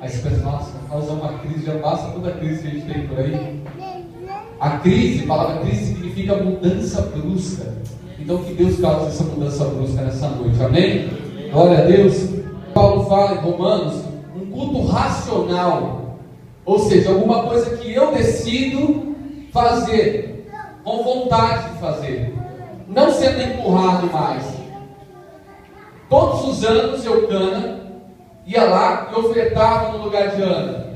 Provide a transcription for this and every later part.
Aí você pensa, nossa, causar uma crise, já basta toda a crise que a gente tem por aí. A crise, a palavra crise significa mudança brusca. Então que Deus cause essa mudança brusca nessa noite, amém? Glória a Deus. Paulo fala em Romanos, um culto racional, ou seja, alguma coisa que eu decido fazer, com vontade de fazer, não sendo empurrado mais. Todos os anos eu, Cana, ia lá e ofertava no lugar de Ana.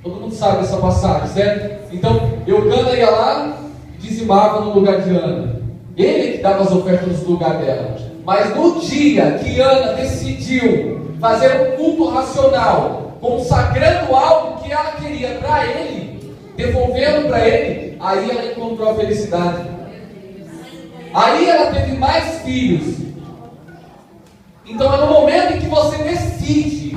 Todo mundo sabe essa passagem, certo? Então, Eucana ia lá e dizimava no lugar de Ana. Ele que dava as ofertas no lugar dela. Mas no dia que Ana decidiu fazer um culto racional, consagrando algo que ela queria para ele, devolvendo para ele, aí ela encontrou a felicidade. Aí ela teve mais filhos. Então é no momento em que você decide.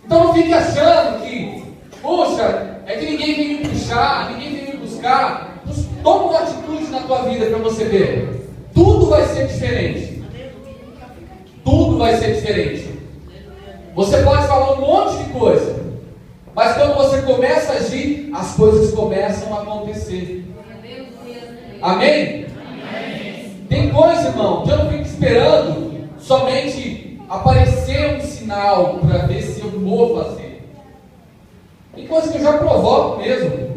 Então não fique achando que, poxa, é que ninguém vem me puxar, ninguém vem me buscar. Toma uma atitude na tua vida para você ver. Tudo vai ser diferente. Tudo vai ser diferente. Você pode falar um monte de coisa, mas quando você começa a agir, as coisas começam a acontecer. Amém? Tem coisa, irmão, que eu não fico esperando somente aparecer um sinal para ver se eu vou fazer. Tem coisa que eu já provoco mesmo.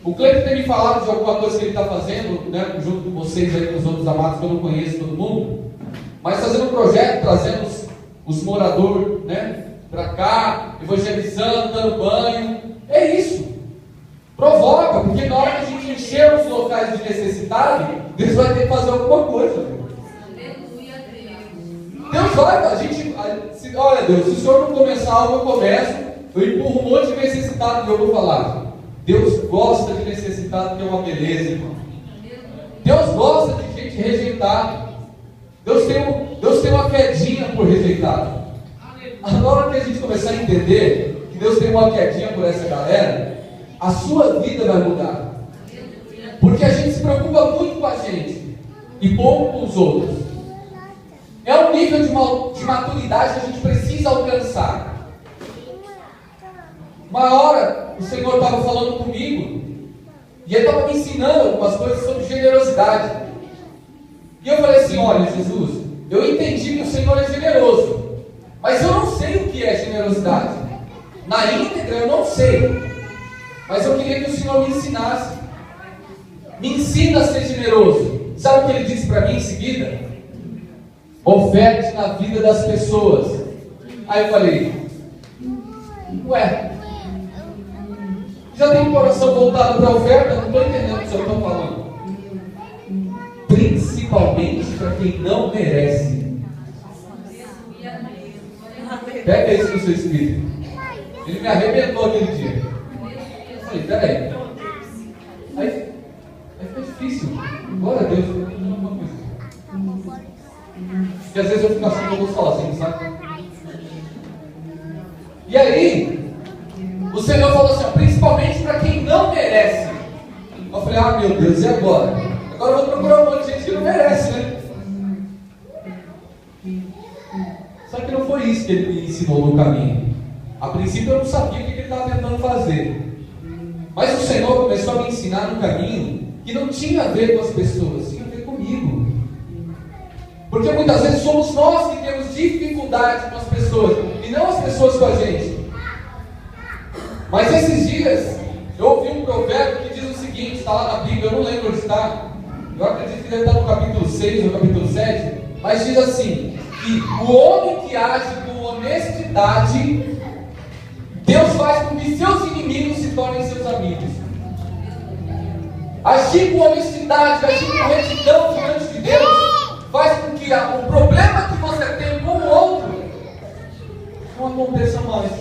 O Cleiton tem me falado de alguma coisa que ele está fazendo, né, junto com vocês aí, com os outros amados, que eu não conheço todo mundo, mas fazendo um projeto, trazendo os moradores, né, para cá, evangelizando, dando banho. É isso. Provoca, porque na hora que a gente encher os locais de necessidade, Deus vai ter que fazer alguma coisa. Deus vai, olha Deus, se o Senhor não começar algo, eu começo, eu empurro um monte de necessitado que eu vou falar. Deus gosta de necessitado, que é uma beleza, irmão. Deus gosta de gente rejeitada. Deus tem uma quedinha por rejeitado. Na hora que a gente começar a entender que Deus tem uma quedinha por essa galera, a sua vida vai mudar. Porque a gente se preocupa muito com a gente e pouco com os outros. É um nível de maturidade que a gente precisa alcançar. Uma hora o Senhor estava falando comigo e Ele estava me ensinando algumas coisas sobre generosidade. E eu falei assim, olha Jesus, eu entendi que o Senhor é generoso, mas eu não sei o que é generosidade. Na íntegra eu não sei. Mas eu queria que o Senhor me ensinasse. Me ensina a ser generoso. Sabe o que Ele disse para mim em seguida? Oferte na vida das pessoas. Aí eu falei, ué, já tem o coração voltado para a oferta? Não estou entendendo o que o Senhor está falando. Principalmente para quem não merece. Pega isso no seu espírito. Ele me arrebentou aquele dia. Eu falei, peraí. Aí fica difícil. Glória a Deus. Porque às vezes eu fico assim que eu vou sozinho, sabe? E aí, o Senhor falou assim, ó, principalmente para quem não merece. Eu falei, ah meu Deus, e agora? Agora eu vou procurar um monte de gente que não merece, né? Só que não foi isso que Ele me ensinou no caminho. A princípio eu não sabia o que Ele estava tentando fazer. Mas o Senhor começou a me ensinar no caminho que não tinha a ver com as pessoas, tinha a ver comigo. Porque muitas vezes somos nós que temos dificuldade com as pessoas e não as pessoas com a gente. Mas esses dias eu ouvi um provérbio que diz o seguinte, está lá na Bíblia, eu não lembro onde está. Eu acredito que deve estar no capítulo 6 ou capítulo 7, mas diz assim, que o homem que age com honestidade, Deus faz com que seus inimigos se tornem seus amigos. Agir com honestidade, agir com retidão diante de Deus, faz com que o problema que você tem com o outro não aconteça mais.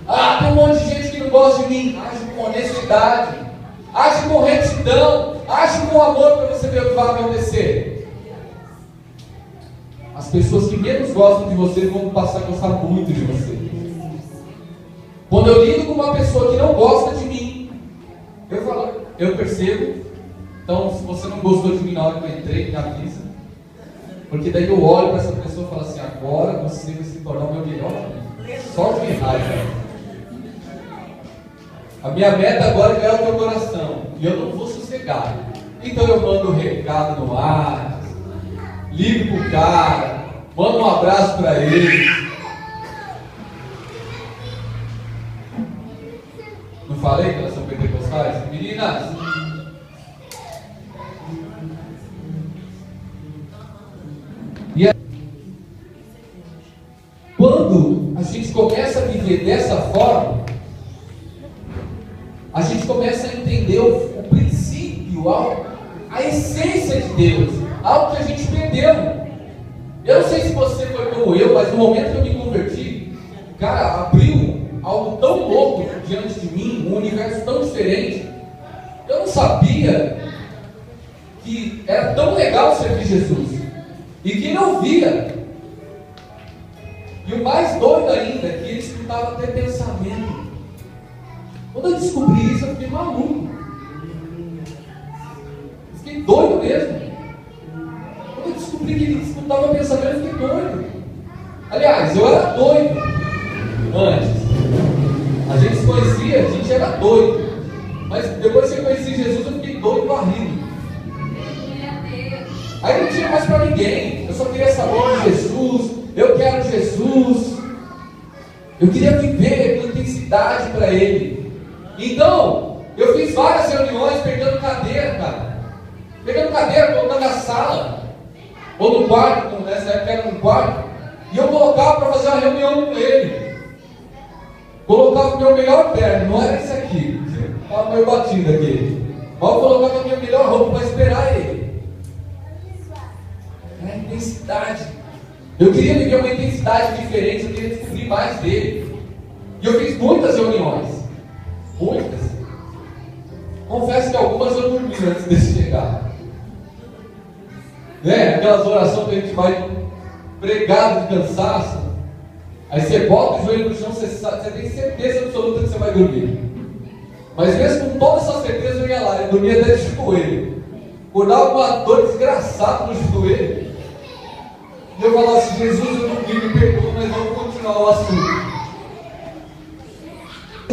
Ah, tem um monte de gente que não gosta de mim. Age com honestidade, age com retidão, age com amor para você ver o que vai acontecer. As pessoas que menos gostam de você vão passar a gostar muito de você. Quando eu lido com uma pessoa que não gosta de mim, eu percebo. Então, se você não gostou de mim na hora que eu entrei, me avisa. Porque daí eu olho para essa pessoa e falo assim, agora você vai se tornar o meu melhor amigo. Só de raiva. A minha meta agora é ganhar o teu coração. E eu não vou sossegar. Então eu mando um recado no ar, ligo pro cara, mando um abraço para ele. Não falei que elas são pentecostais? Meninas! E quando a gente começa a viver dessa forma, a gente começa a entender o princípio, a essência de Deus, algo que a gente perdeu. Eu não sei se você foi como eu, mas no momento que eu me converti, cara, abriu algo tão louco diante de mim, um universo tão diferente. Eu não sabia que era tão legal servir Jesus, e que não via. E o mais doido ainda é que ele escutava até pensamento. Quando eu descobri isso, eu fiquei maluco. Eu fiquei doido mesmo. Quando eu descobri que ele escutava pensamento, eu fiquei doido. Aliás, eu era doido antes. A gente se conhecia, a gente era doido. Mas depois que eu conheci Jesus, eu fiquei doido barrido. Aí não tinha mais para ninguém. Eu só queria saber de Jesus. Eu quero Jesus. Eu queria viver com intensidade para Ele. Então, eu fiz várias reuniões pegando cadeira, cara. Pegando cadeira, colocando na sala. Ou no quarto, nessa época era no quarto. E eu colocava para fazer uma reunião com Ele. Colocava o meu melhor terno, não era esse aqui. Estava meio batido aqui. Mas eu colocava a minha melhor roupa para esperar Ele. Era intensidade. Eu queria viver uma intensidade diferente, eu queria descobrir mais dele. E eu fiz muitas reuniões. Muitas. Confesso que algumas eu dormi antes de chegar. Né? Aquelas orações que a gente vai pregado de cansaço. Aí você bota o joelho no chão, você tem certeza absoluta que você vai dormir. Mas mesmo com toda essa certeza eu ia lá, eu dormia até de joelho. Acordava com uma dor desgraçada no joelho. E eu falava assim, Jesus, eu não vi, me perdoa, mas vamos continuar o assunto.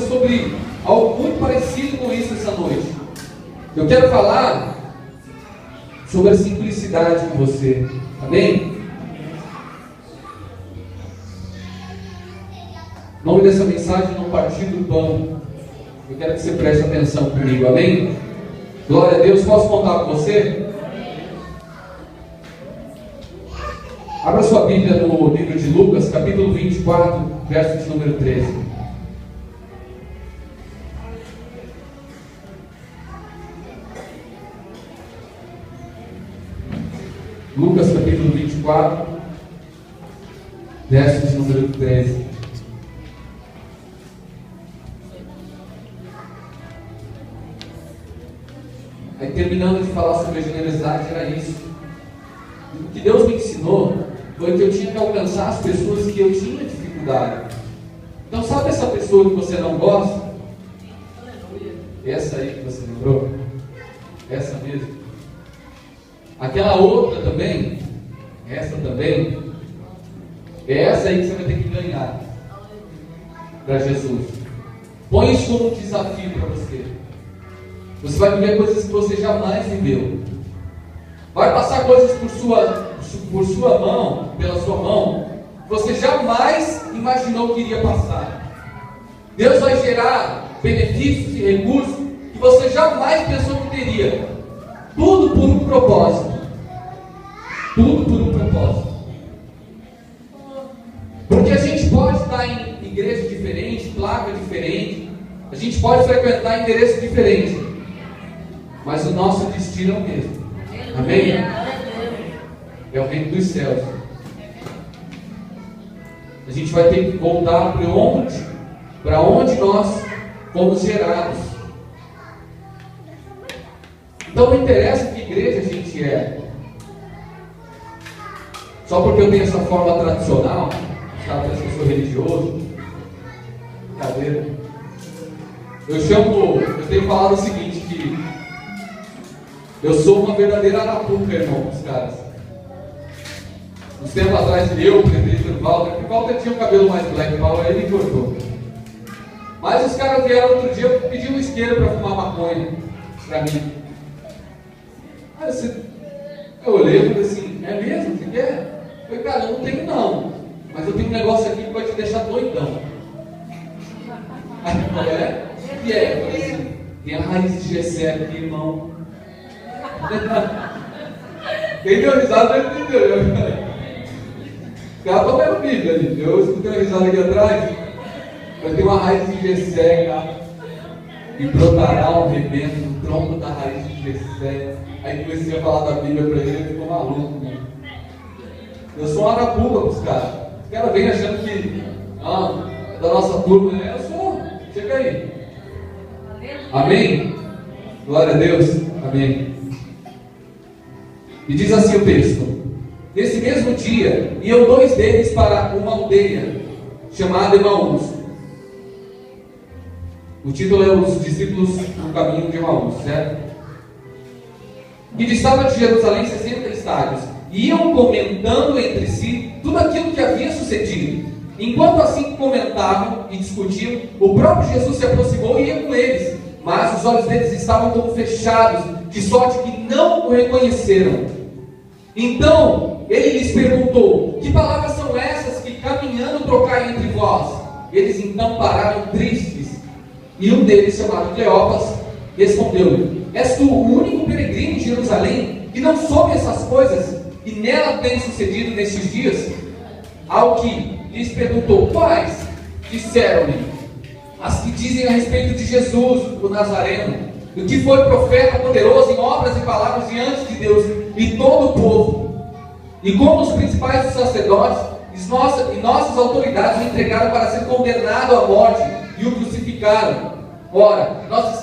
Sobre algo muito parecido com isso essa noite. Eu quero falar sobre a simplicidade com você. Amém? O nome dessa mensagem é não partir do pão. Eu quero que você preste atenção comigo. Amém? Glória a Deus. Posso contar com você? Abra sua Bíblia no livro de Lucas, capítulo 24, verso de número 13. Lucas, capítulo 24, verso de número 13. Aí, terminando de falar sobre a generosidade, era isso. O que Deus me ensinou foi que eu tinha que alcançar as pessoas que eu tinha dificuldade. Então, sabe essa pessoa que você não gosta? Essa aí que você lembrou? Essa mesmo? Aquela outra também? Essa também? É essa aí que você vai ter que ganhar para Jesus. Põe isso como um desafio para você. Você vai viver coisas que você jamais viveu. Vai passar coisas por sua mão, pela sua mão, que você jamais imaginou que iria passar. Deus vai gerar benefícios e recursos que você jamais pensou que teria. Tudo por um propósito. Tudo por um propósito. Porque a gente pode estar em igreja diferente, placa diferente, a gente pode frequentar endereço diferente, mas o nosso destino é o mesmo. Amém? É o reino dos céus. A gente vai ter que voltar para onde nós fomos gerados. Então não interessa que igreja a gente é. Só porque eu tenho essa forma tradicional, sabe, que eu sou religioso, brincadeira. Eu tenho falado o seguinte, que eu sou uma verdadeira arapuca, irmão, os caras. Uns tempos atrás, eu, o prefeito Walter, porque o Walter tinha o cabelo mais black power, aí ele cortou. Mas os caras vieram outro dia pedir um isqueiro para fumar maconha para mim. Aí eu olhei e falei assim, é mesmo? Você quer? Eu falei, cara, eu não tenho não, mas eu tenho um negócio aqui que vai te deixar doidão. Aí eu falei, é? O que é? Eu falei assim, tem a raiz de Jessé aqui, irmão. Quem deu risada não entendeu. Acabou meu filho ali. Eu escutei uma risada aqui atrás. Eu tenho uma raiz de Jessé, cara. E brotará um rebento no tronco da raiz de Jessé. Aí comecei a falar da Bíblia para ele, ele ficou maluco, né? Eu sou um arapuca para os caras. Os caras vêm achando que é da nossa turma, né? Eu sou. Chega aí. Amém? Glória a Deus. Amém. E diz assim o texto: nesse mesmo dia, iam 2 deles para uma aldeia chamada Emaús. O título é Os Discípulos no Caminho de Emaús, certo? Que distava de Jerusalém 60 estádios. E iam comentando entre si tudo aquilo que havia sucedido. Enquanto assim comentavam e discutiam, o próprio Jesus se aproximou e ia com eles. Mas os olhos deles estavam como fechados, de sorte que não o reconheceram. Então ele lhes perguntou: que palavras são essas que caminhando trocai entre vós? Eles então pararam tristes. E um deles, chamado Cleopas, respondeu-lhe: és tu o único peregrino em Jerusalém que não soube essas coisas e nela tem sucedido nestes dias? Ao que lhes perguntou: quais? Disseram-lhe: as que dizem a respeito de Jesus, o Nazareno, do que foi profeta poderoso em obras e palavras diante de Deus e todo o povo. E como os principais dos sacerdotes e nossas autoridades o entregaram para ser condenado à morte e o crucificaram. Ora, nós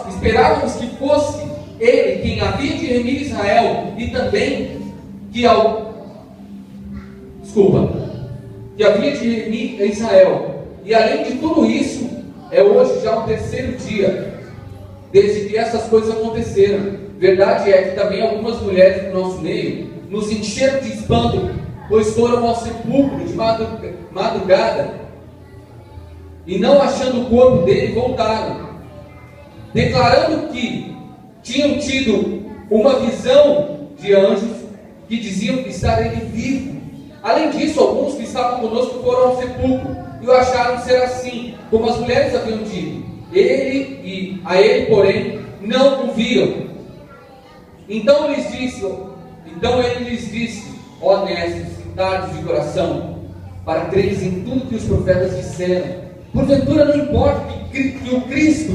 esperávamos que fosse ele quem havia de remir Israel e também que havia de remir Israel. E além de tudo isso, é hoje já o 3º dia desde que essas coisas aconteceram. Verdade é que também algumas mulheres do nosso meio nos encheram de espanto, pois foram ao sepulcro de madrugada e não achando o corpo dele, voltaram, declarando que tinham tido uma visão de anjos que diziam estar ele vivo. Além disso, alguns que estavam conosco foram ao sepulcro e o acharam ser assim, como as mulheres haviam dito. A ele, porém, não o viram. Então ele lhes disse: honestos e tardos de coração, para creres em tudo que os profetas disseram. Porventura não importa que o Cristo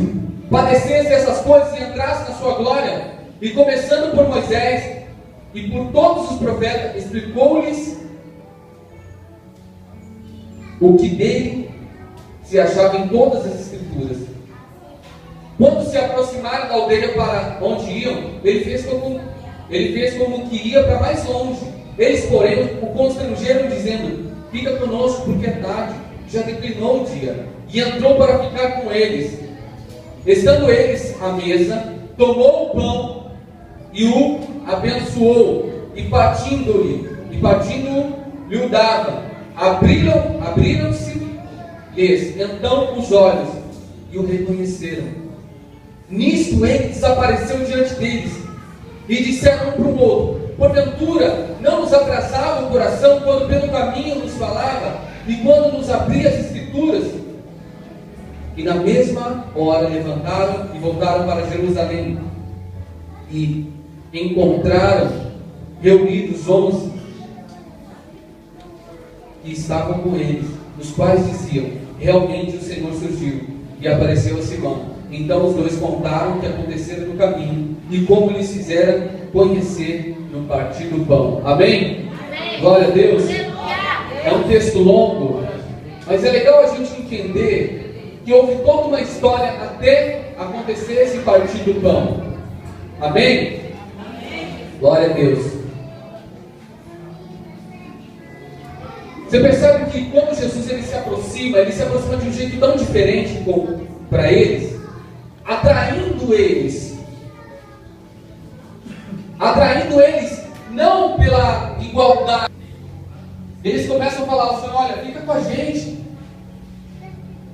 padecesse essas coisas e entrasse na sua glória? E começando por Moisés e por todos os profetas, explicou-lhes o que dele se achava em todas as Escrituras. Quando se aproximaram da aldeia para onde iam, ele fez como que ia para mais longe. Eles, porém, o constrangeram, dizendo: fica conosco, porque é tarde, já declinou o dia. E entrou para ficar com eles. Estando eles à mesa, tomou o pão e o abençoou, e partindo-o, lhe dava. Abriram-se-lhes então os olhos e o reconheceram. Nisto ele desapareceu diante deles e disseram um para o outro: porventura não nos atrasava o coração quando pelo caminho nos falava e quando nos abria as Escrituras? E na mesma hora levantaram e voltaram para Jerusalém e encontraram reunidos 11 que estavam com eles, os quais diziam: realmente o Senhor surgiu e apareceu a Simão. Então os dois contaram o que acontecera no caminho e como lhes fizeram conhecer no partir do pão. Amém? Amém. Glória a Deus. É um texto longo, mas é legal a gente entender que houve toda uma história até acontecer esse partir do pão. Amém? Amém. Glória a Deus. Você percebe que quando Jesus ele se aproxima de um jeito tão diferente para eles, atraindo eles não pela igualdade. Eles começam a falar assim: olha, fica com a gente.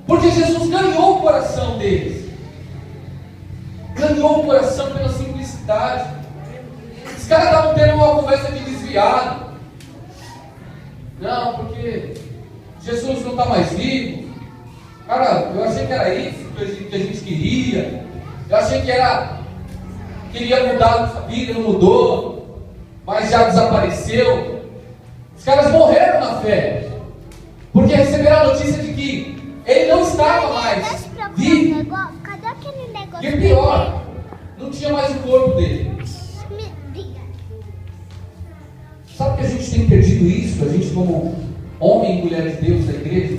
Porque Jesus ganhou o coração deles. Ganhou o coração pela simplicidade. Os caras estavam tendo uma conversa de desviado. Não, porque Jesus não está mais vivo. Cara, eu achei que era isso que a gente queria. Eu achei que queria mudar a nossa vida, não mudou. Mas já desapareceu. Os caras morreram na fé. Porque receberam a notícia de que ele não estava mais vivo. Cadê aquele negócio? E pior, não tinha mais o corpo dele. Sabe que a gente tem perdido isso? A gente, como homem e mulher de Deus da igreja,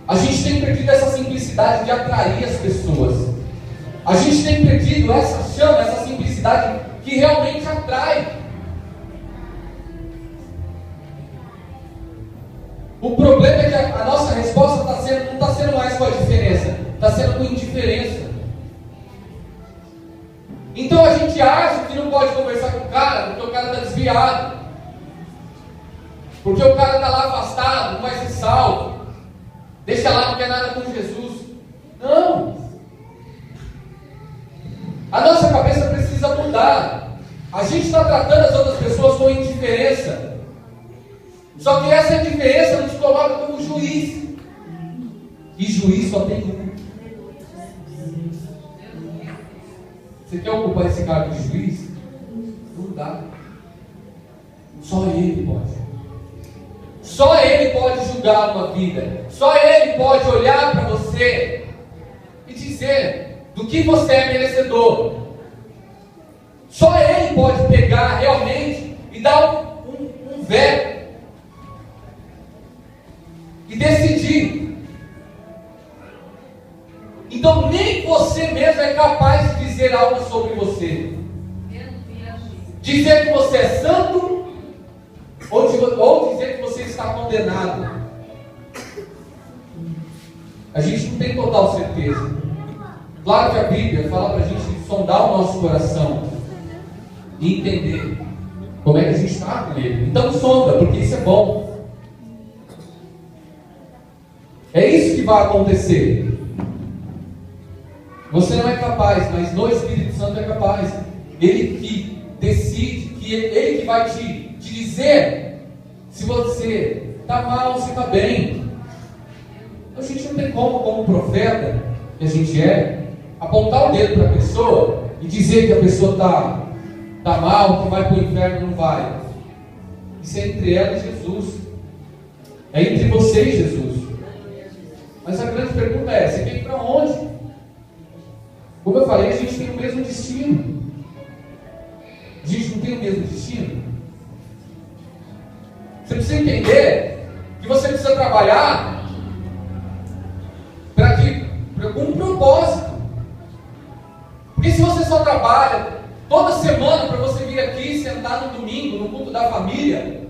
a gente tem perdido essa simplicidade de atrair as pessoas. A gente tem perdido essa chama, essa simplicidade que realmente atrai. O problema é que a nossa resposta não está sendo mais com a diferença, está sendo com indiferença. Então a gente acha que não pode conversar com o cara, porque o cara está desviado, porque o cara está lá afastado, não vai ser salvo, deixa lá, não quer nada com Jesus. Não, a nossa cabeça precisa mudar. A gente está tratando as outras pessoas com indiferença, só que essa indiferença nos coloca como juiz, e juiz só tem um. Você quer ocupar esse cargo de juiz? Não dá. Só ele pode. Só ele pode julgar uma vida. Só ele pode olhar para você e dizer do que você é merecedor. Só ele pode pegar realmente e dar um veto e decidir. Então nem você mesmo é capaz de dizer algo sobre você. Dizer que você é santo ou dizer que você está condenado. A gente não tem total certeza. Claro que a Bíblia fala para a gente sondar o nosso coração e entender como é que a gente está com ele. Então sonda, porque isso é bom. É isso que vai acontecer. Você não é capaz, mas no Espírito Santo é capaz. Ele que decide, ele que vai te dizer se você está mal ou se está bem. A gente não tem como profeta que a gente é, apontar o dedo para a pessoa e dizer que a pessoa está mal, que vai para o inferno. Não vai. Isso é entre ela e Jesus. É entre você e Jesus. Mas a grande pergunta é: você quer ir para onde? Como eu falei, a gente tem o mesmo destino. A gente não tem o mesmo destino. Você precisa entender que você precisa trabalhar com um propósito. Porque se você só trabalha toda semana para você vir aqui sentar no domingo, no culto da família,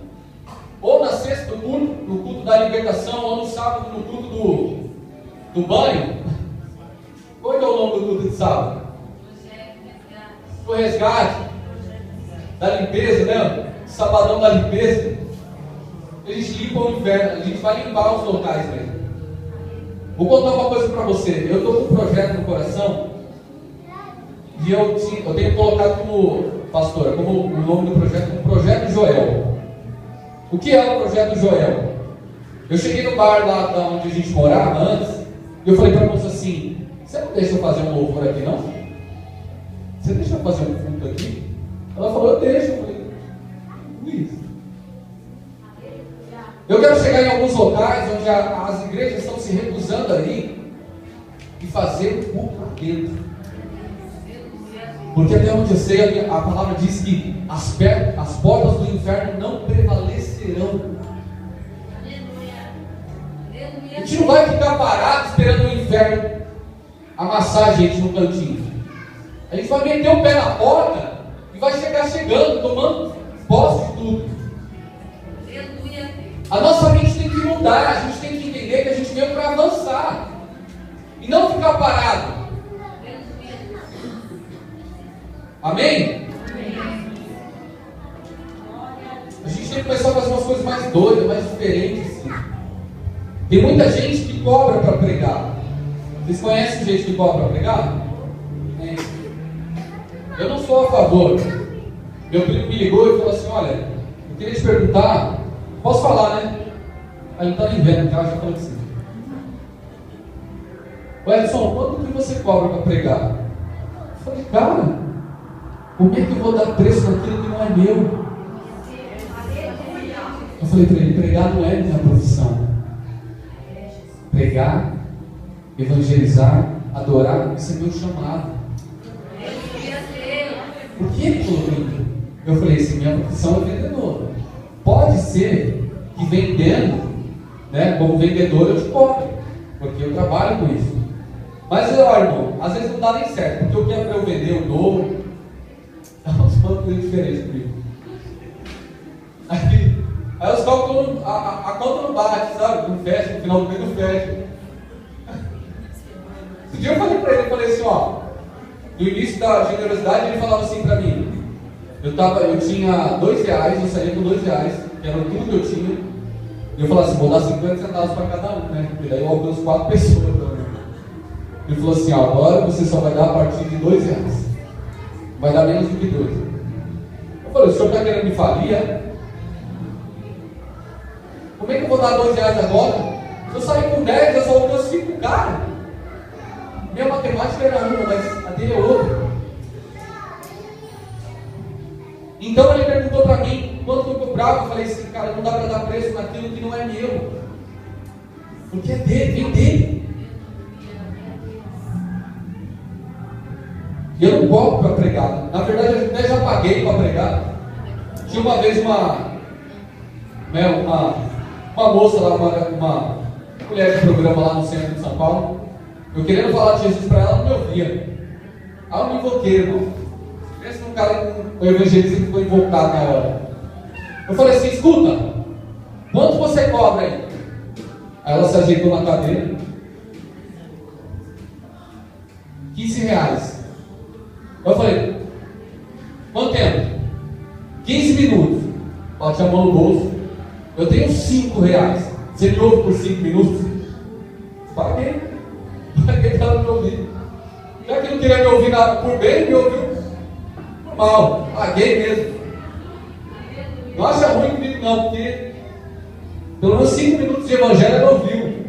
ou na sexta no culto da libertação, ou no sábado no culto do banho. Qual é o nome do culto de sábado? O resgate. Da limpeza, né? Sabadão da limpeza. Eles limpam o inferno. A gente vai limpar os locais mesmo. Vou contar uma coisa para você. Eu estou com um projeto no coração. E eu tenho colocado como pastor, como o nome do projeto, como Projeto Joel. O que é o Projeto Joel? Eu cheguei no bar lá onde a gente morava antes. E eu falei para a moça assim: você não deixa eu fazer um louvor aqui, não? Você deixa eu fazer um culto aqui? Ela falou: eu deixo. Eu falei: isso. Eu quero chegar em alguns locais onde as igrejas estão se recusando ali e fazer o culto lá dentro. Porque até onde eu sei, a palavra diz que as portas do inferno não prevalecerão. A gente não vai ficar parado esperando o inferno amassar a gente no cantinho. A gente vai meter o pé na porta e vai chegar chegando, tomando posse de tudo. A nossa mente tem que mudar, a gente tem que entender que a gente veio para avançar e não ficar parado. Amém? gente tem que começar a fazer umas coisas mais doidas, mais diferentes. Assim. Tem muita gente que cobra para pregar. Vocês conhecem gente que cobra para pregar? Eu não sou a favor. Meu primo me ligou e falou assim: olha, eu queria te perguntar, posso falar, né? Aí ele está vendo, o cara já falou assim: ô Edson, quanto que você cobra para pregar? Eu falei: cara, como é que eu vou dar preço naquilo que não é meu? Eu falei para ele: pregar não é minha profissão. Pregar, evangelizar, adorar, isso é meu chamado. Por que ele falou isso? Eu falei assim: minha profissão é vendedor. Pode ser que vendendo, né, como vendedor eu te cobre, porque eu trabalho com isso. Mas olha, irmão, às vezes não dá nem certo, porque eu quero para eu vender, eu dou. É uma coisa diferente comigo. Aí os cálculos, a conta não bate, sabe? Não fecha, no final do mês não fecha. Esse dia eu falei para ele, eu falei assim, ó, no início da generosidade ele falava assim para mim, eu tinha R$2, eu saía com R$2, que era tudo que eu tinha, e eu falava assim: vou dar 50 centavos para cada um, né? Porque daí eu alcanço 4 pessoas também. Ele falou assim: ó, agora você só vai dar a partir de R$2, vai dar menos do que 2. Eu falei: o senhor está querendo me falir, é? Como é que eu vou dar R$2 agora? Se eu sair com 10, eu só alcanço 5 caras. Minha matemática era uma, mas a dele é outra. Então ele perguntou para mim quanto eu cobrava. Eu falei assim: cara, não dá para dar preço naquilo que não é meu, porque é dele, vem dele. E eu não cobro para pregar. Na verdade, eu até já paguei para pregar. Tinha uma vez uma moça lá, uma mulher de programa lá no centro de São Paulo. Eu querendo falar de Jesus para ela, não me ouvia. Aí eu me invoquei, irmão. Pensa num cara, um evangelista que ficou invocado na hora. Eu falei assim: escuta, quanto você cobra aí? Aí ela se ajeitou na cadeira. R$15. Eu falei: quanto tempo? 15 minutos. Bate a mão no bolso. Eu tenho R$5. Você me ouve por 5 minutos? Paguei para ela me ouvir. Já que não queria me ouvir por bem, me ouviu mal. Paguei mesmo. Não acha ruim comigo não, porque pelo menos 5 minutos de evangelho ela ouviu.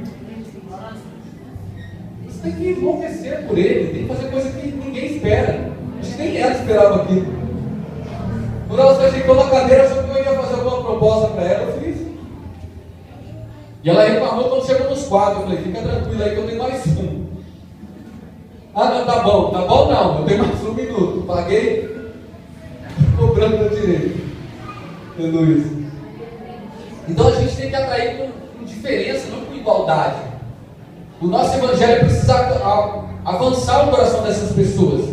Você tem que enlouquecer por ele, tem que fazer coisa que ninguém espera. Acho que nem ela esperava aquilo. Quando ela se ajeitou na cadeira, achou que eu ia fazer alguma proposta para ela, eu fiz. E ela reclamou quando chegou nos 4. Eu falei: fica tranquilo aí que eu tenho mais um. Ah, não, tá bom não, eu tenho mais 1 minuto. Paguei, cobrando meu direito. Entendo isso. Então a gente tem que atrair com diferença, não com igualdade. O nosso evangelho precisa avançar o coração dessas pessoas.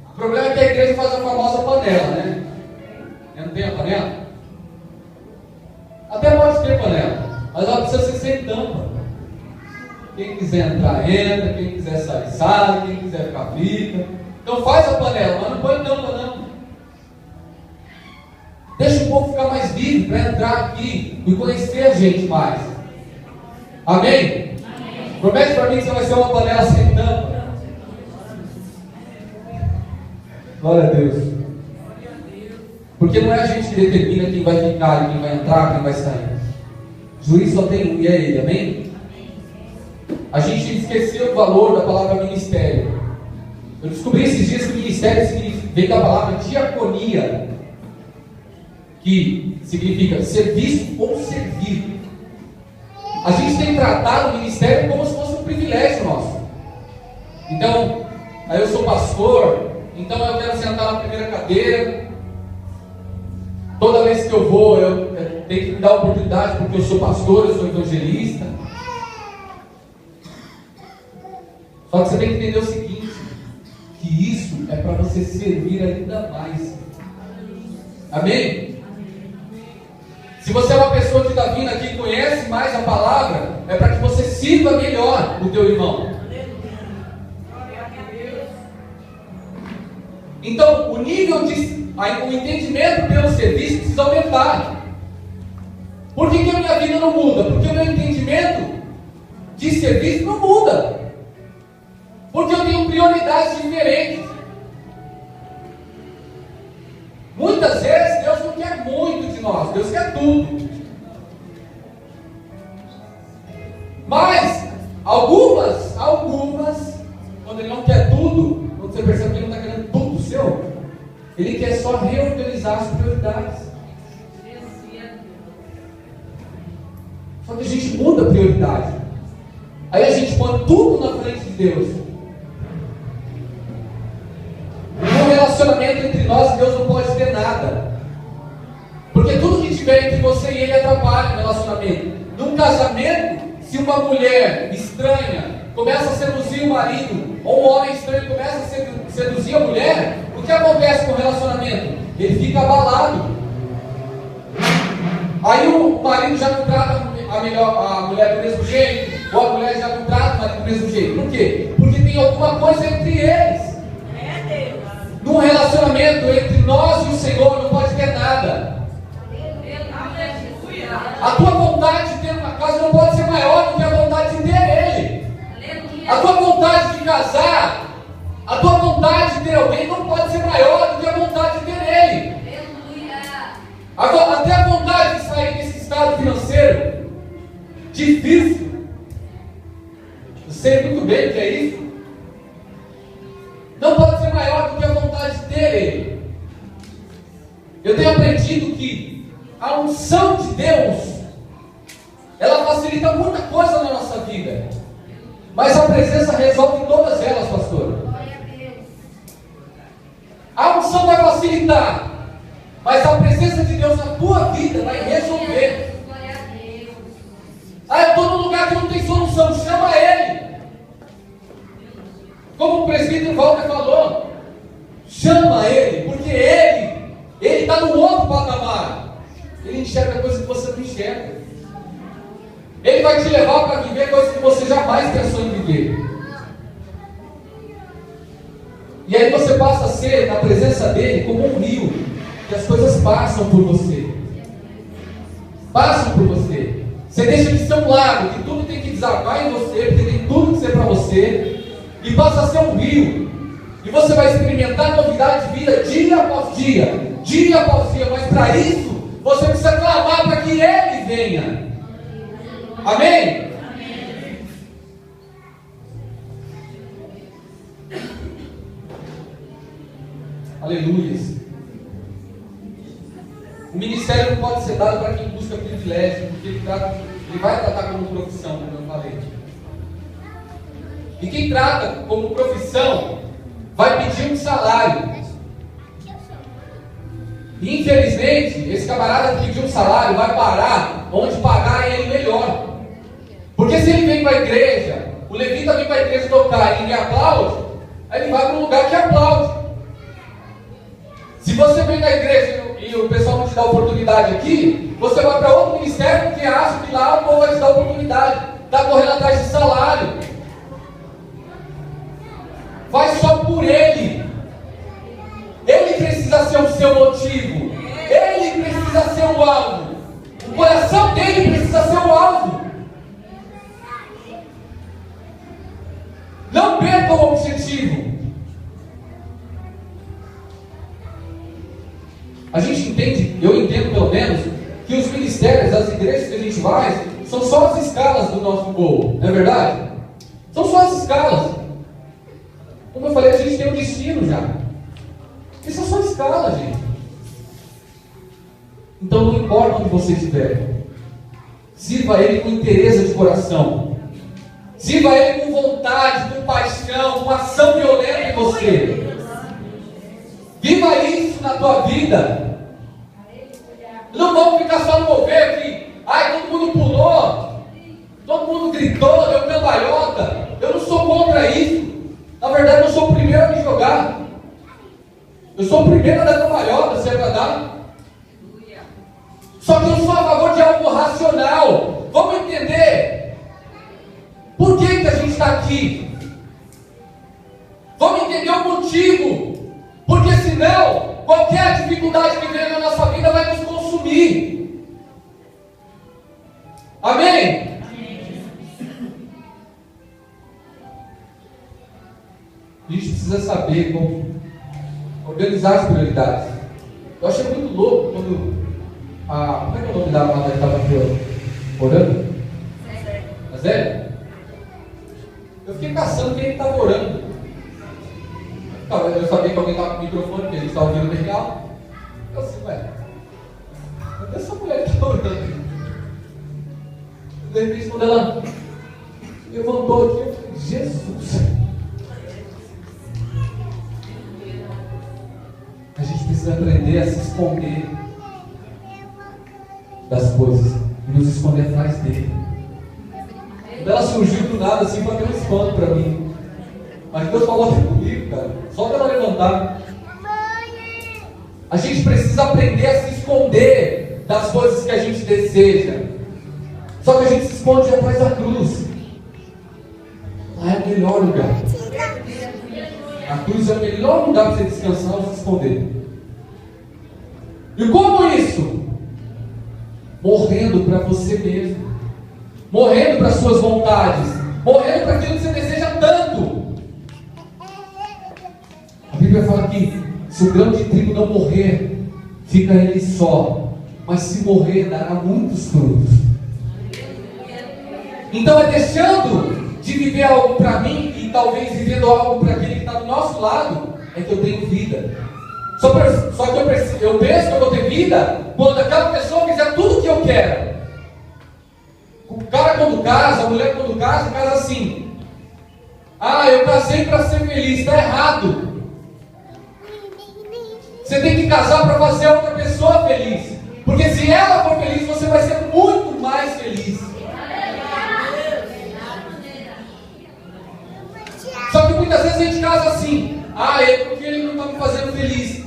O problema é que a igreja faz a famosa panela, né? Não tem a panela? Até pode ter panela, mas ela precisa ser sem tampa. Quem quiser entrar, entra. Quem quiser sair, sai. Quem quiser ficar, fica. Então faz a panela, mas não põe tampa não. Deixa o povo ficar mais livre para entrar aqui e conhecer a gente mais. Amém? Promete para mim que você vai ser uma panela sem tampa. Glória a Deus. Porque não é a gente que determina quem vai ficar, quem vai entrar, quem vai sair. Juiz só tem um, e é ele. Amém? A gente esqueceu o valor da palavra ministério. Eu descobri esses dias que ministério vem da palavra diaconia, que significa serviço ou servir. A gente tem tratado o ministério como se fosse um privilégio nosso. Então, aí eu sou pastor, então eu quero sentar na primeira cadeira. Toda vez que eu vou, eu tenho que me dar oportunidade, porque eu sou pastor, eu sou evangelista. Só que você tem que entender o seguinte, que isso é para você servir ainda mais. Amém? Se você é uma pessoa que está vindo aqui e conhece mais a palavra, é para que você sirva melhor o teu irmão. Então, o nível de o entendimento pelo serviço precisa aumentar. Por que a minha vida não muda? Porque o meu entendimento de serviço não muda. Porque eu tenho prioridades diferentes. Muitas vezes Deus não quer muito de nós, Deus quer tudo. Mas algumas, quando Ele não quer tudo, quando você percebe que Ele não está querendo tudo seu, Ele quer só reorganizar as prioridades. Só que a gente muda a prioridade. Aí a gente põe tudo na frente de Deus. No relacionamento entre nós e Deus não pode ter nada. Porque tudo que tiver entre você e Ele atrapalha o relacionamento. Num casamento, se uma mulher estranha começa a seduzir o marido, ou um homem estranho começa a seduzir a mulher, o que acontece com o relacionamento? Ele fica abalado. Aí o marido já não trata a mulher do mesmo jeito, ou a mulher já não trata o marido do mesmo jeito. Por quê? Porque tem alguma coisa entre eles. Num relacionamento entre nós e o Senhor não pode ter nada. A tua vontade de ter uma casa não pode ser maior do que a vontade de ter Ele. A tua vontade de casar, a tua vontade de ter alguém não pode ser maior do que a vontade de ter Ele. Até a vontade de sair desse estado financeiro difícil, eu sei muito bem o que é isso, não pode ser maior do que a vontade de ter Ele. Eu tenho aprendido que a unção de Deus, ela facilita muita coisa na nossa vida, mas a presença resolve todas elas, pastor. A unção vai facilitar, mas a presença de Deus na tua vida vai resolver. Eu estou num lugar que não tem solução, chama Ele. Como o presbítero Walter falou, chama Ele, porque Ele está no outro patamar. Ele enxerga coisas que você não enxerga. Ele vai te levar para viver coisas que você jamais pensou em viver. E aí você passa a ser, na presença dele, como um rio, que as coisas passam por você. Passam por você. Você deixa de ser um lago, que tudo tem que desabar em você, porque tem tudo que ser para você, e passa a ser um rio. E você vai experimentar novidade de vida dia após dia, mas para isso, você precisa clamar para que Ele venha. Amém? Aleluia. O ministério não pode ser dado para quem busca privilégio, porque ele vai tratar como profissão, como eu falei. E quem trata como profissão vai pedir um salário. E infelizmente, esse camarada que pediu um salário vai parar onde pagar ele melhor. Porque se ele vem para a igreja, o levita vem para a igreja tocar e ninguém aplaude, aí ele vai para um lugar que aplaude. Se você vem na igreja e o pessoal não te dá oportunidade aqui, você vai para outro ministério porque acha que lá o povo vai te dar oportunidade. Está correndo atrás de salário. Vai só por Ele. Ele precisa ser o seu motivo. Ele precisa ser o alvo. O coração dele precisa ser o alvo. Não perca o objetivo. A gente entende, eu entendo pelo menos, que os ministérios, as igrejas que a gente vai, são só as escalas do nosso voo, não é verdade? São só as escalas. Como eu falei, a gente tem um destino já. Isso é só escala, gente. Então não importa onde você estiver, sirva Ele com interesse de coração. Sirva Ele com vontade, com paixão, com ação violenta em você. Viva isso na tua vida. Não vamos ficar só no mover que, todo mundo pulou, todo mundo gritou, deu cambalhota. Eu não sou contra isso. Na verdade, eu sou o primeiro a me jogar. Eu sou o primeiro a dar cambalhota, se é para dar. Só que eu sou a favor de algo racional. Vamos entender por que a gente está aqui. Vamos entender o motivo. Porque senão, qualquer dificuldade que venha na nossa vida vai nos consumir. Amém? A gente precisa saber como organizar as prioridades. Eu achei muito louco quando como é que é o nome da amada que estava aqui orando? Zé? Eu fiquei caçando quem estava orando. Eu sabia que alguém estava com o microfone, porque a gente estava ouvindo bem alto. Eu assim, cadê essa mulher que está orando? De repente, quando ela levantou aqui, eu falei, Jesus! A gente precisa aprender a se esconder das coisas e nos esconder atrás dele. Quando ela surgiu do nada, assim, foi até um espanto para mim. Mas Deus falou assim comigo, cara, só para ela levantar. A gente precisa aprender a se esconder das coisas que a gente deseja. Só que a gente se esconde atrás da cruz. Lá é o melhor lugar. A cruz é o melhor lugar para você descansar ou se esconder. E como isso? Morrendo para você mesmo. Morrendo para as suas vontades. Morrendo para aquilo que você deseja tanto. A Bíblia fala que se o grão de trigo não morrer, fica ele só. Mas se morrer, dará muitos frutos. Então é deixando de viver algo para mim e talvez vivendo algo para aquele que está do nosso lado, é que eu tenho vida. Só que eu penso que eu vou ter vida quando aquela pessoa fizer tudo o que eu quero. O cara quando casa, a mulher quando casa assim. Eu casei para ser feliz. Está errado. Você tem que casar para fazer a outra pessoa feliz. Porque se ela for feliz, você vai ser muito mais feliz. Só que muitas vezes a gente casa assim. É porque ele não está me fazendo feliz.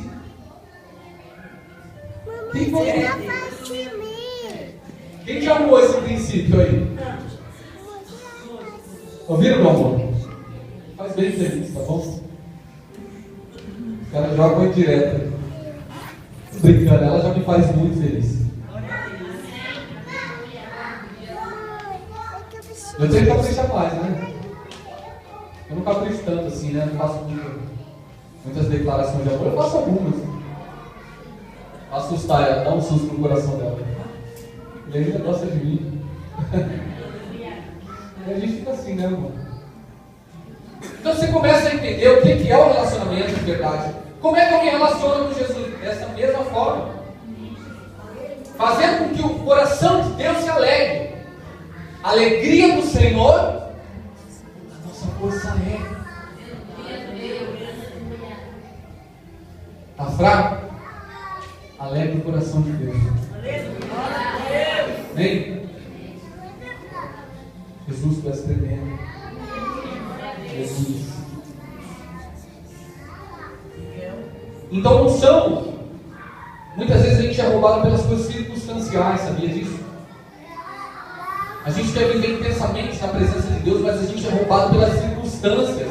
Quem já amou esse princípio aí? Ouviram, meu amor? Faz bem feliz, tá bom? Os caras jogam direto. Brincando, ela já me faz muito feliz. Eu tenho que caprichar mais, né? Eu não capricho tanto assim, né? Eu não faço muitas declarações de amor. Eu faço algumas. Assustar ela, dar um susto no coração dela. Ele ainda gosta de mim. E a gente fica assim, né, irmão? Então você começa a entender o que é o relacionamento de verdade. Como é que eu me relaciono com Jesus? Dessa mesma forma. Fazendo com que o coração de Deus se alegre. A alegria do Senhor, a nossa força é. Está fraco? Alegre o coração de Deus. Amém? Jesus, tu és tremendo. Jesus. Então, unção. Muitas vezes a gente é roubado pelas coisas circunstanciais, sabia disso? A gente quer viver intensamente na presença de Deus, mas a gente é roubado pelas circunstâncias.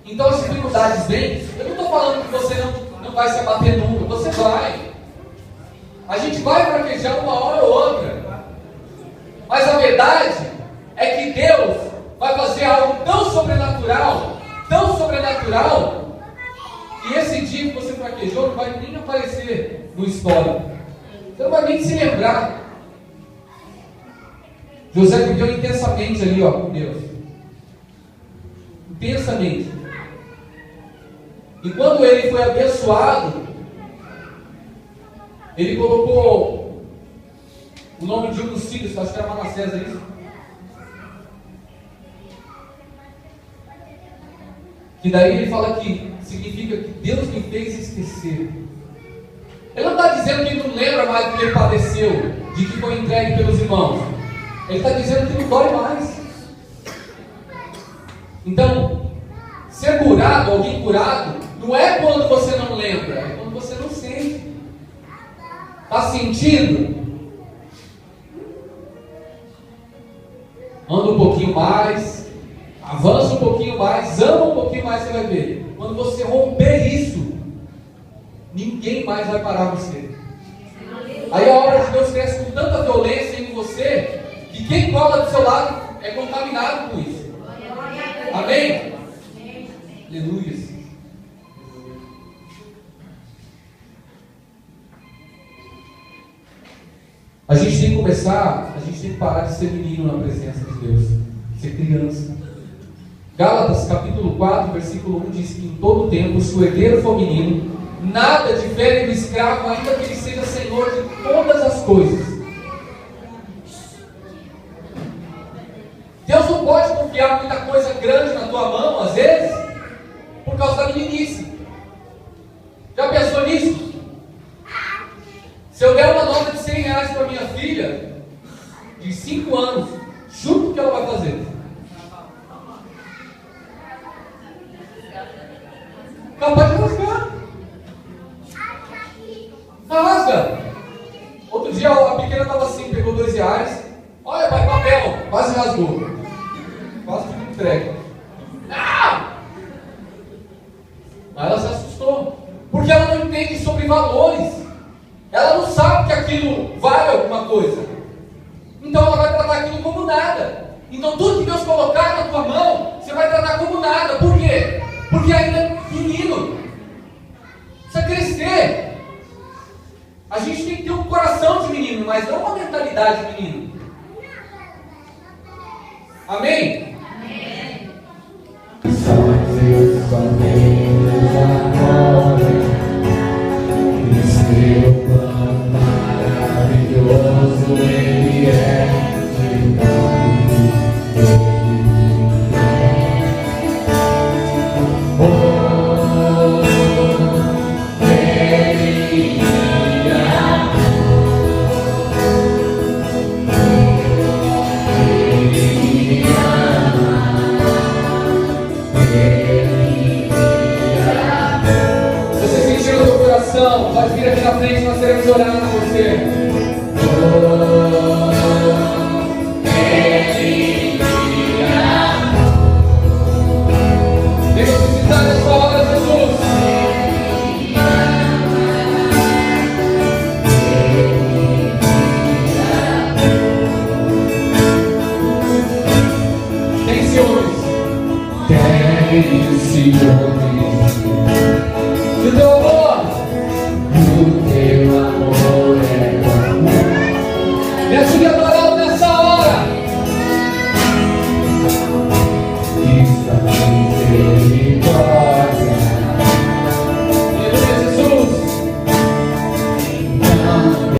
Então as dificuldades vêm. Eu não estou falando que você não vai se abater nunca. Você vai. A gente vai fraquejar uma hora ou outra. Mas a verdade é que Deus vai fazer algo tão sobrenatural, e esse dia que você fraquejou não vai nem aparecer no histórico. Você não vai nem se lembrar. José viveu intensamente ali, com Deus. Intensamente. E quando ele foi abençoado, ele colocou o nome de um dos filhos, acho que era Manassés, é isso? Que daí ele fala que significa que Deus me fez esquecer. Ele não está dizendo que ele não lembra mais do que ele padeceu, de que foi entregue pelos irmãos. Ele está dizendo que não dói mais. Então, ser curado, alguém curado, não é quando você não lembra, é quando você não sente. Está sentindo? Anda um pouquinho mais, avança um pouquinho mais, ama um pouquinho mais, você vai ver. Quando você romper isso, ninguém mais vai parar você. Aí a obra de Deus cresce com tanta violência em você, que quem cola do seu lado é contaminado com isso. Amém? Aleluia. A gente tem que começar, a gente tem que parar de ser menino na presença de Deus, ser criança. Gálatas capítulo 4, versículo 1 diz que em todo tempo, se o herdeiro for menino, nada difere do escravo, ainda que ele seja senhor de todas as coisas. Deus não pode confiar muita coisa grande na tua mão, às vezes, por causa da meninice. Já pensou nisso? Se eu der uma nota de 100 reais para minha filha, de 5 anos, chuta o que ela vai fazer. Capaz de rasgar. Rasga. Outro dia a pequena estava assim, pegou 2 reais. Olha, pai, papel. Quase rasgou. Quase ficou entregue. Ah! Aí ela se assustou. Porque ela não entende sobre valores. Ela não sabe que aquilo vale alguma coisa. Então ela vai tratar aquilo como nada. Então tudo que Deus colocar na tua mão, você vai tratar como nada. Por quê? Porque ainda é menino. Precisa crescer. A gente tem que ter um coração de menino, mas não uma mentalidade de menino. Amém? Amém. Seu plano maravilhoso, Ele é de pode vir aqui na frente, nós queremos orar por você.